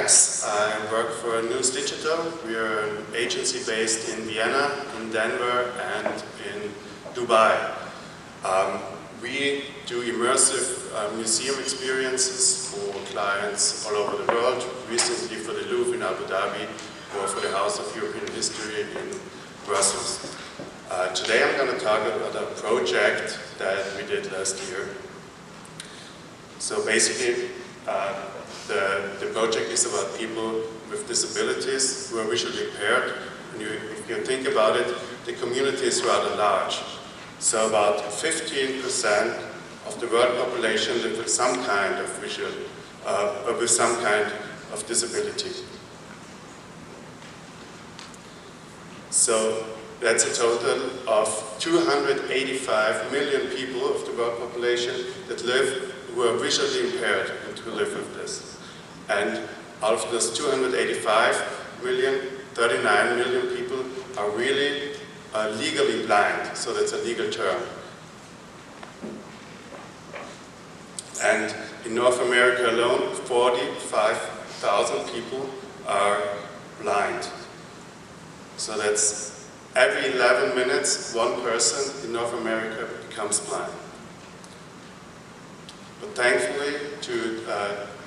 Max. I work for NOUSdigital. We are an agency based in Vienna, in Denver, and in Dubai. We do immersive museum experiences for clients all over the world, recently for the Louvre in Abu Dhabi or for the House of European History in Brussels. Today I'm going to talk about a project that we did last year. So basically, the project is about people with disabilities who are visually impaired. And if you think about it, the community is rather large. So about 15% of the world population live with some kind of visual, or with some kind of disability. So that's a total of 285 million people of the world population that live, who are visually impaired and who live with this. And out of those 285 million, 39 million people are really legally blind, so that's a legal term. And in North America alone, 45,000 people are blind. So that's every 11 minutes, one person in North America becomes blind. But thankfully, to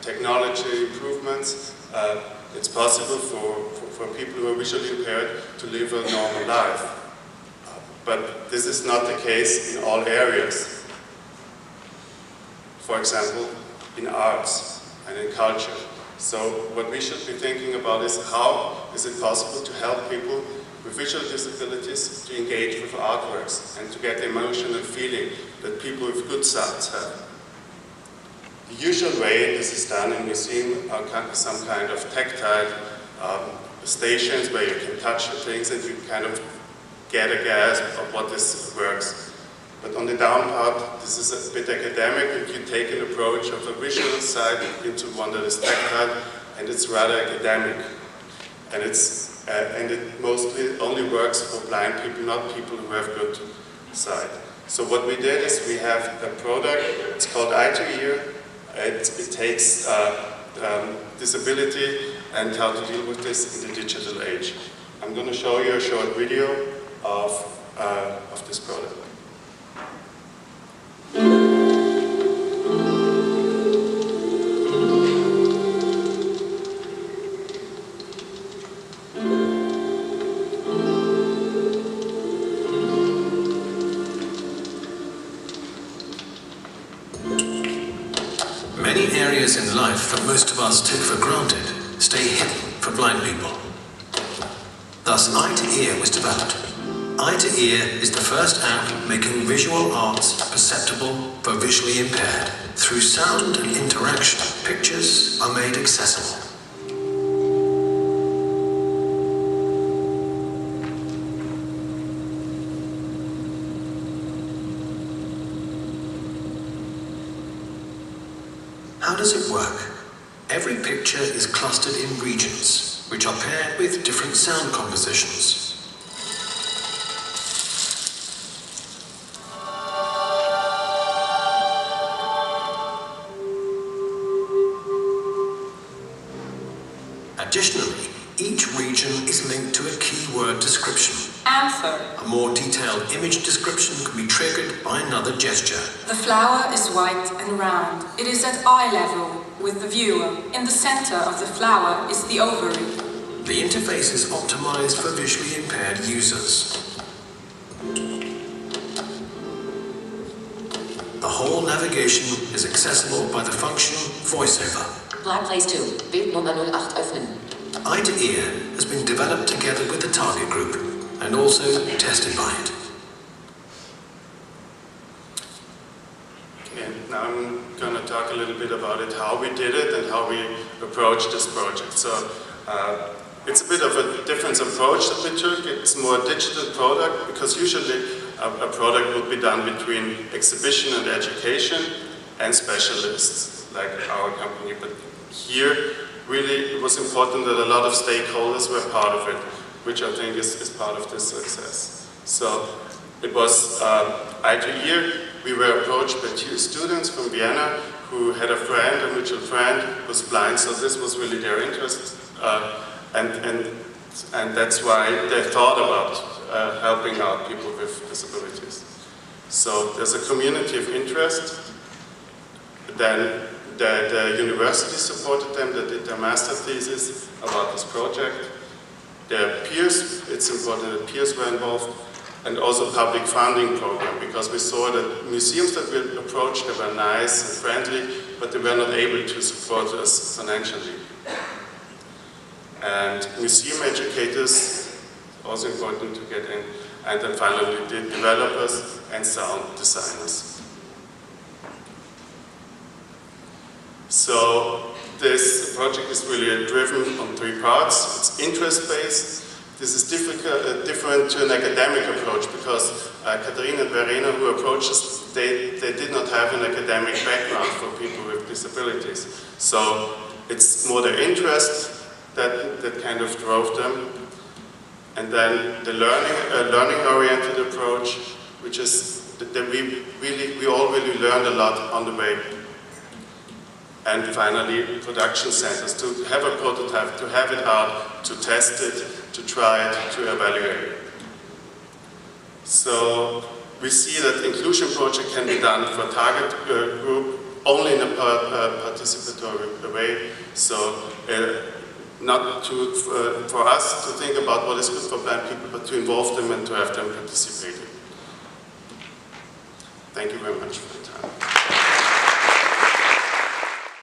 technology improvements, it's possible for people who are visually impaired to live a normal life. But this is not the case in all areas. For example, in arts and in culture. So what we should be thinking about is how is it possible to help people with visual disabilities to engage with artworks and to get the emotional feeling that people with good sight have. The usual way this is done in museums are some kind of tactile stations where you can touch the things and you kind of get a grasp of what this works. But on the down part, this is a bit academic. If you take an approach of a visual side into one that is tactile, and it's rather academic. And it mostly only works for blind people, not people who have good sight. So what we did is we have a product, it's called Eye to Ear. It takes disability and how to deal with this in the digital age. I'm going to show you a short video of this product. Many areas in life that most of us take for granted stay hidden for blind people. Thus, Eye to Ear was developed. Eye to Ear is the first app making visual arts perceptible for visually impaired. Through sound and interaction, pictures are made accessible. How does it work? Every picture is clustered in regions, which are paired with different sound compositions. Additionally, each region is linked to a keyword description. Answer. A more detailed image description can be triggered by another gesture. The flower is white and round. It is at eye level with the viewer. In the center of the flower is the ovary. The interface is optimized for visually impaired users. The whole navigation is accessible by the function VoiceOver. Black Place 2, Bildnummer 08 öffnen. Eye to Ear has been developed together with the target group and also tested by it. Okay, now I'm going to talk a little bit about it, how we did it and how we approached this project. So it's a bit of a different approach that we took. It's more a digital product because usually a product would be done between exhibition and education and specialists like our company. But here, really, it was important that a lot of stakeholders were part of it, which I think is part of this success. So it was Eye to Ear. We were approached by two students from Vienna who had a friend, a mutual friend, who was blind, so this was really their interest. And that's why they thought about helping out people with disabilities. So there's a community of interest. Then the university supported them, they did their master thesis about this project. Their peers, it's important that peers were involved, and also public funding program, because we saw that museums that we approached, they were nice and friendly, but they were not able to support us financially. And museum educators, also important to get in, and then finally the developers and sound designers. So this project is really driven on 3 parts. It's interest-based. This is different to an academic approach, because Katharina and Verena, who approached us, they did not have an academic background for people with disabilities. So it's more their interest that kind of drove them. And then the learning-oriented approach, which is that we all really learned a lot on the way. And finally, production centers, to have a prototype, to have it out, to test it, to try it, to evaluate it. So we see that inclusion project can be done for target group only in a participatory way. So not for us to think about what is good for blind people, but to involve them and to have them participate. Thank you very much for your time.